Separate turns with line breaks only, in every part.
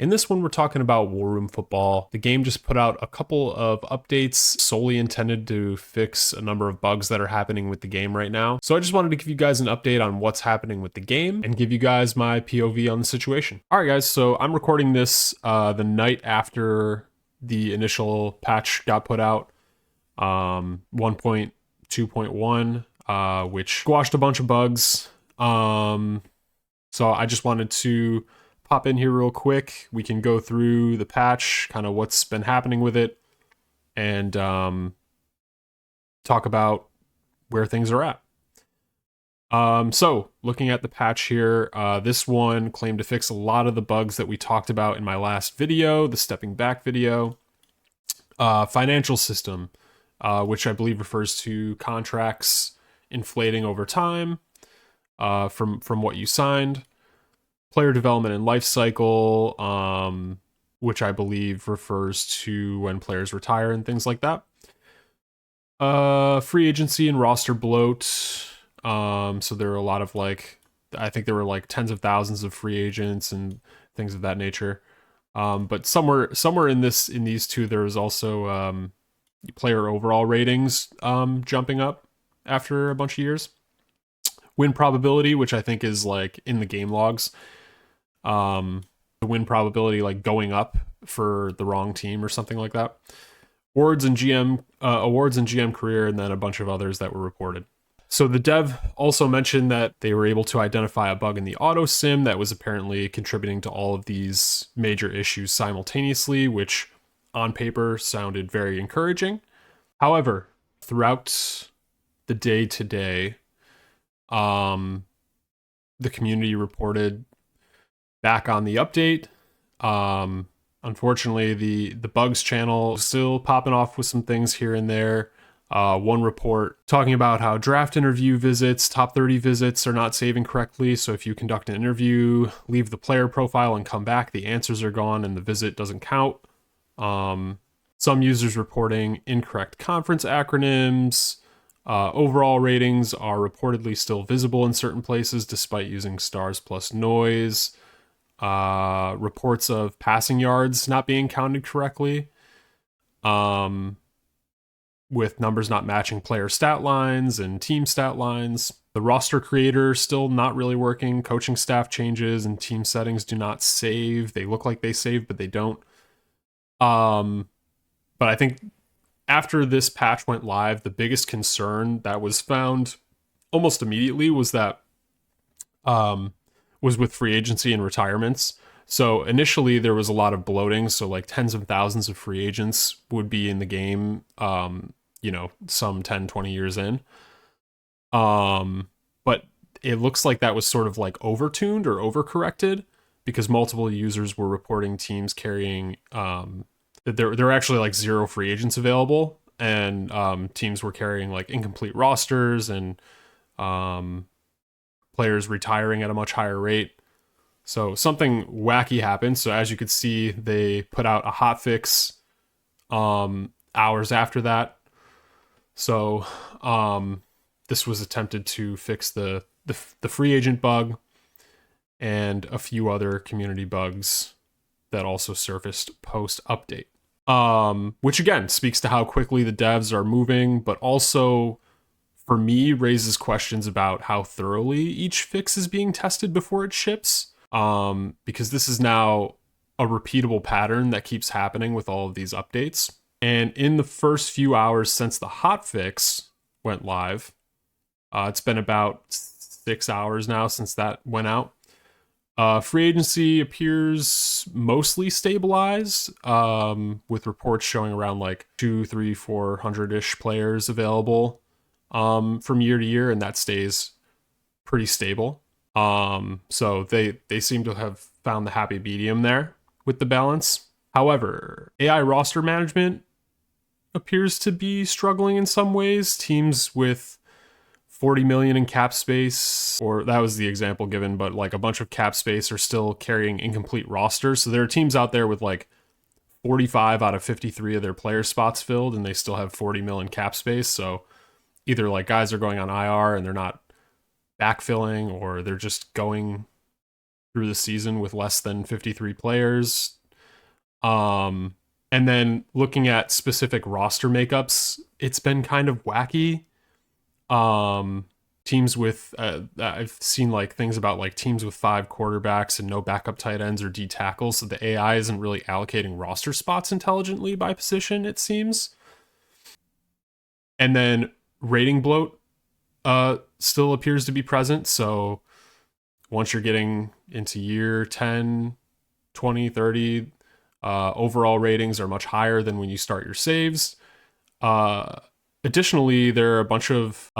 In this one, we're talking about War Room Football. The game just put out a couple of updates solely intended to fix a number of bugs that are happening with the game right now. So I just wanted to give you guys an update on what's happening with the game and give you guys my POV on the situation. All right, guys, so I'm recording this the night after the initial patch got put out, 1.2.1, which squashed a bunch of bugs. So I just wanted to pop in here real quick. We can go through the patch, kind of what's been happening with it, and talk about where things are at. So looking at the patch here, this one claimed to fix a lot of the bugs that we talked about in my last video, the stepping back video. Financial system, which I believe refers to contracts inflating over time from what you signed. Player development and life cycle, which I believe refers to when players retire and things like that. Free agency and roster bloat. So there are a lot of I think there were like tens of thousands of free agents and things of that nature. But somewhere in these two, there was also player overall ratings jumping up after a bunch of years. Win probability, which I think is like in the game logs. The win probability like going up for the wrong team or something like that. Awards and GM career, and then a bunch of others that were reported. So the dev also mentioned that they were able to identify a bug in the auto sim that was apparently contributing to all of these major issues simultaneously, which on paper sounded very encouraging. However, throughout the day today, the community reported back on the update. Unfortunately, the bugs channel is still popping off with some things here and there. One report talking about how draft interview visits, top 30 visits are not saving correctly. So if you conduct an interview, leave the player profile and come back, the answers are gone and the visit doesn't count. Some users reporting incorrect conference acronyms. Overall ratings are reportedly still visible in certain places despite using stars plus noise. Reports of passing yards not being counted correctly, with numbers not matching player stat lines and team stat lines. The roster creator still not really working. Coaching staff changes and team settings do not save. They look like they save, but they don't. But I think after this patch went live, the biggest concern that was found almost immediately was that was with free agency and retirements. So initially there was a lot of bloating. So like tens of thousands of free agents would be in the game, some 10, 20 years in. But it looks like that was sort of like overtuned or overcorrected because multiple users were reporting teams carrying, that there were actually like zero free agents available, and teams were carrying like incomplete rosters and players retiring at a much higher rate. So something wacky happened. So as you could see, they put out a hotfix hours after that. So this was attempted to fix the free agent bug and a few other community bugs that also surfaced post update. Which again speaks to how quickly the devs are moving, but also for me raises questions about how thoroughly each fix is being tested before it ships. Because this is now a repeatable pattern that keeps happening with all of these updates. And in the first few hours since the hotfix went live, it's been about 6 hours now since that went out. Free agency appears mostly stabilized, with reports showing around like 200, 300, 400-ish players available from year to year, and that stays pretty stable. So they seem to have found the happy medium there with the balance. However, AI roster management appears to be struggling in some ways. Teams with 40 million in cap space, or that was the example given, but like a bunch of cap space are still carrying incomplete rosters. So there are teams out there with like 45 out of 53 of their player spots filled, and they still have 40 million cap space. So either like guys are going on IR and they're not backfilling, or they're just going through the season with less than 53 players. And then looking at specific roster makeups, it's been kind of wacky. Teams with I've seen like things about like teams with 5 quarterbacks and no backup tight ends or D tackles, so the AI isn't really allocating roster spots intelligently by position, it seems. And then rating bloat still appears to be present, so once you're getting into year 10, 20, 30, overall ratings are much higher than when you start your saves. Additionally, there are a bunch of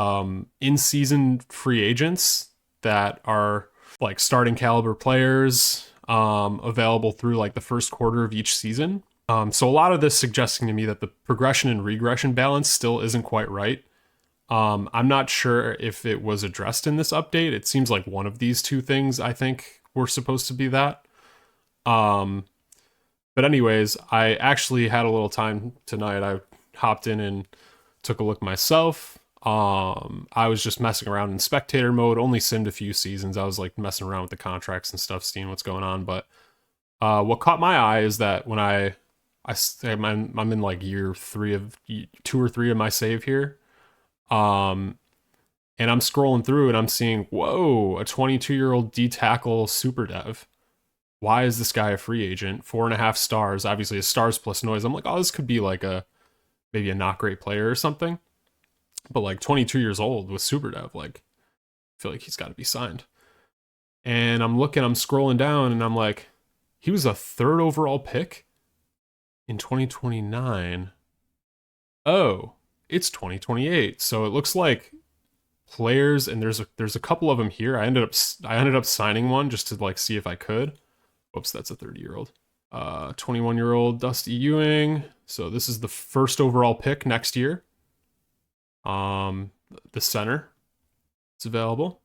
in-season free agents that are like starting caliber players available through like the first quarter of each season. So a lot of this suggesting to me that the progression and regression balance still isn't quite right. I'm not sure if it was addressed in this update. It seems like one of these two things I think were supposed to be that. But anyways, I actually had a little time tonight. I hopped in and took a look myself. I was just messing around in spectator mode, only simmed a few seasons. I was like messing around with the contracts and stuff, seeing what's going on. But what caught my eye is that when I'm in like year 2 or 3 of my save here. And I'm scrolling through and I'm seeing, whoa, a 22-year-old D tackle super dev. Why is this guy a free agent? 4.5 stars, obviously a stars plus noise. I'm like, oh, this could be like maybe a not great player or something. But like 22 years old with super dev, like I feel like he's got to be signed. And I'm scrolling down and I'm like, he was a 3rd overall pick in 2029. Oh, it's 2028. So it looks like players, and there's a couple of them here. I ended up signing one just to like see if I could. Oops, that's a 30-year-old. 21-year-old Dusty Ewing. So this is the 1st overall pick next year. The center, it's available.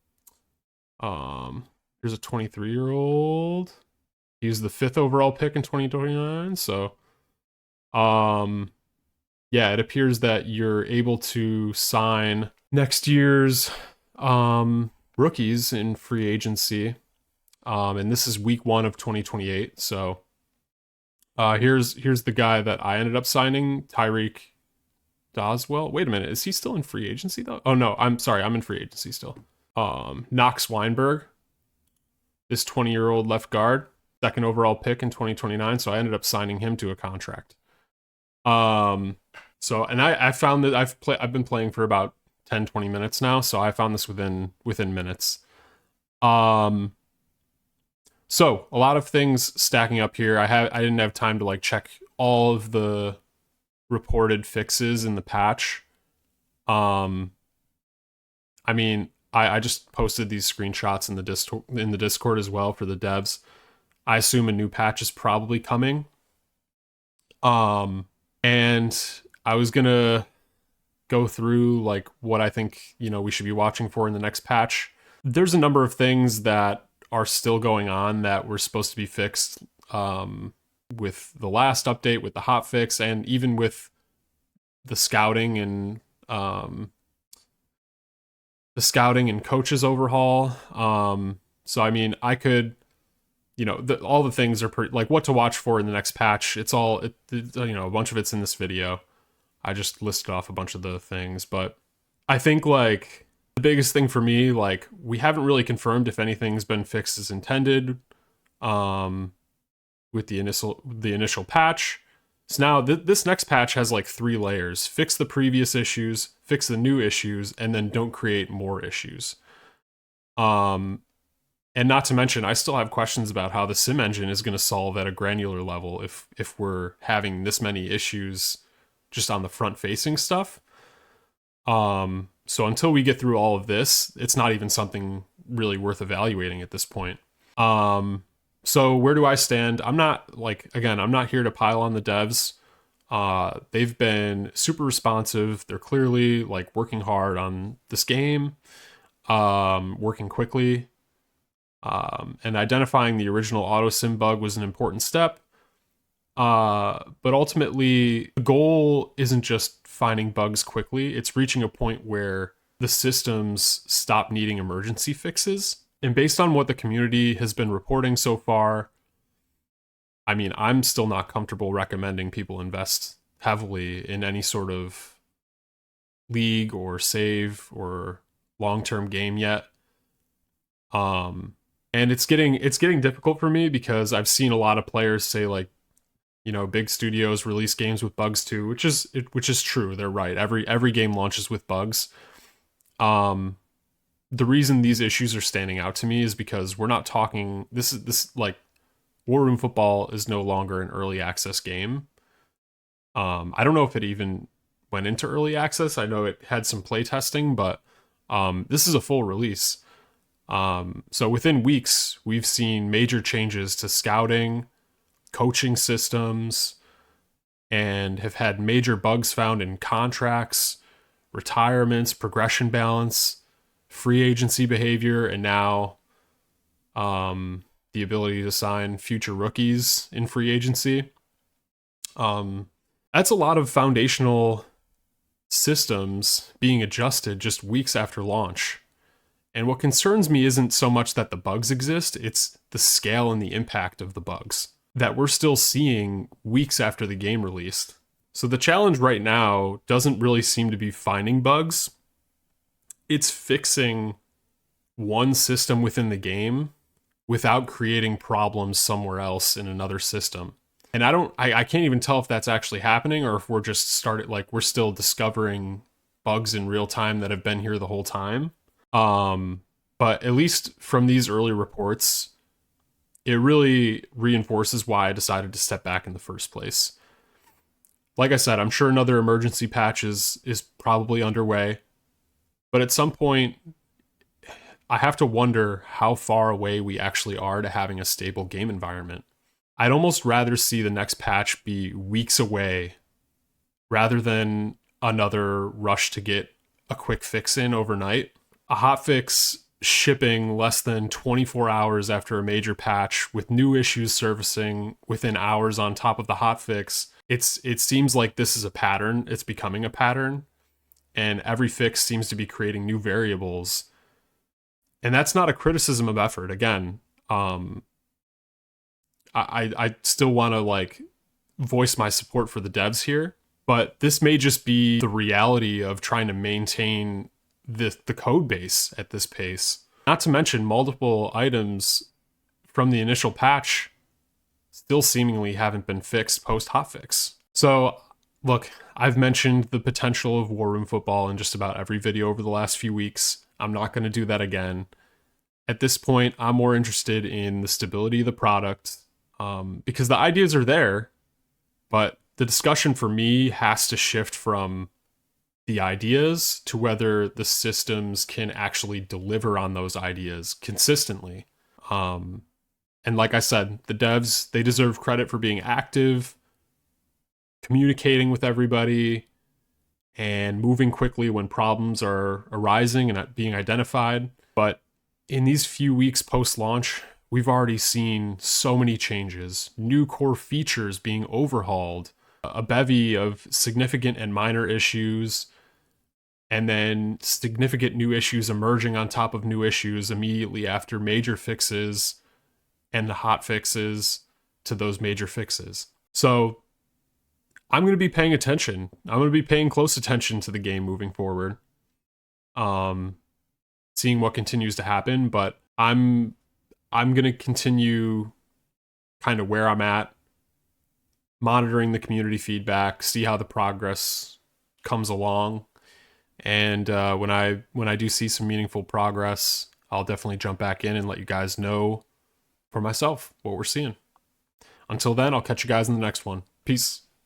Here's a 23-year-old. He's the 5th overall pick in 2029. So, yeah, it appears that you're able to sign next year's rookies in free agency. And this is week 1 of 2028. So here's the guy that I ended up signing, Tyreek Doswell. Wait a minute, is he still in free agency though? Oh no, I'm sorry, I'm in free agency still. Knox Weinberg, this 20-year-old left guard, 2nd overall pick in 2029. So I ended up signing him to a contract. So, and I found that I've been playing for about 10-20 minutes now, so I found this within minutes. So a lot of things stacking up here. I didn't have time to like check all of the reported fixes in the patch. I mean, I just posted these screenshots in the Discord as well for the devs. I assume a new patch is probably coming. And I was gonna go through like what I think, we should be watching for in the next patch. There's a number of things that are still going on that were supposed to be fixed with the last update, with the hotfix, and even with the scouting and coaches overhaul. So I mean, I could, all the things are pretty, like what to watch for in the next patch. It's all, a bunch of it's in this video. I just listed off a bunch of the things, but I think like the biggest thing for me, like we haven't really confirmed if anything's been fixed as intended with the initial patch. So now this next patch has like 3 layers: fix the previous issues, fix the new issues, and then don't create more issues. And not to mention, I still have questions about how the sim engine is going to solve at a granular level if we're having this many issues just on the front facing stuff. So until we get through all of this, it's not even something really worth evaluating at this point. So where do I stand? I'm not here to pile on the devs. They've been super responsive. They're clearly like working hard on this game, working quickly. And identifying the original auto sim bug was an important step. But ultimately, the goal isn't just finding bugs quickly. It's reaching a point where the systems stop needing emergency fixes And based on what the community has been reporting so far, I mean, I'm still not comfortable recommending people invest heavily in any sort of league or save or long-term game yet. And it's getting difficult for me because I've seen a lot of players say like, big studios release games with bugs too, which is true. They're right. Every game launches with bugs. Um, the reason these issues are standing out to me is because we're not talking. This like War Room Football is no longer an early access game. I don't know if it even went into early access. I know it had some playtesting, but this is a full release. So within weeks, we've seen major changes to scouting, coaching systems, and have had major bugs found in contracts, retirements, progression balance, free agency behavior, and now the ability to sign future rookies in free agency. That's a lot of foundational systems being adjusted just weeks after launch. And what concerns me isn't so much that the bugs exist, it's the scale and the impact of the bugs that we're still seeing weeks after the game released. So the challenge right now doesn't really seem to be finding bugs. It's fixing one system within the game without creating problems somewhere else in another system. And I can't even tell if that's actually happening or if we're just we're still discovering bugs in real time that have been here the whole time. But at least from these early reports, it really reinforces why I decided to step back in the first place. Like I said, I'm sure another emergency patch is probably underway, but at some point, I have to wonder how far away we actually are to having a stable game environment. I'd almost rather see the next patch be weeks away rather than another rush to get a quick fix in overnight. A hotfix shipping less than 24 hours after a major patch with new issues surfacing within hours on top of the hotfix. It seems like this is a pattern. It's becoming a pattern, and every fix seems to be creating new variables. And that's not a criticism of effort. Again, I still want to voice my support for the devs here, but this may just be the reality of trying to maintain the code base at this pace. Not to mention multiple items from the initial patch still seemingly haven't been fixed post hotfix. So look, I've mentioned the potential of War Room Football in just about every video over the last few weeks. I'm not going to do that again. At this point, I'm more interested in the stability of the product, because the ideas are there, but the discussion for me has to shift from the ideas to whether the systems can actually deliver on those ideas consistently. And like I said, the devs, they deserve credit for being active, communicating with everybody, and moving quickly when problems are arising and being identified. But in these few weeks post-launch, we've already seen so many changes, new core features being overhauled, a bevy of significant and minor issues, and then significant new issues emerging on top of new issues immediately after major fixes and the hot fixes to those major fixes. So I'm going to be paying attention. I'm going to be paying close attention to the game moving forward, seeing what continues to happen, but I'm going to continue kind of where I'm at, monitoring the community feedback, see how the progress comes along. And when I do see some meaningful progress, I'll definitely jump back in and let you guys know for myself what we're seeing. Until then, I'll catch you guys in the next one. Peace.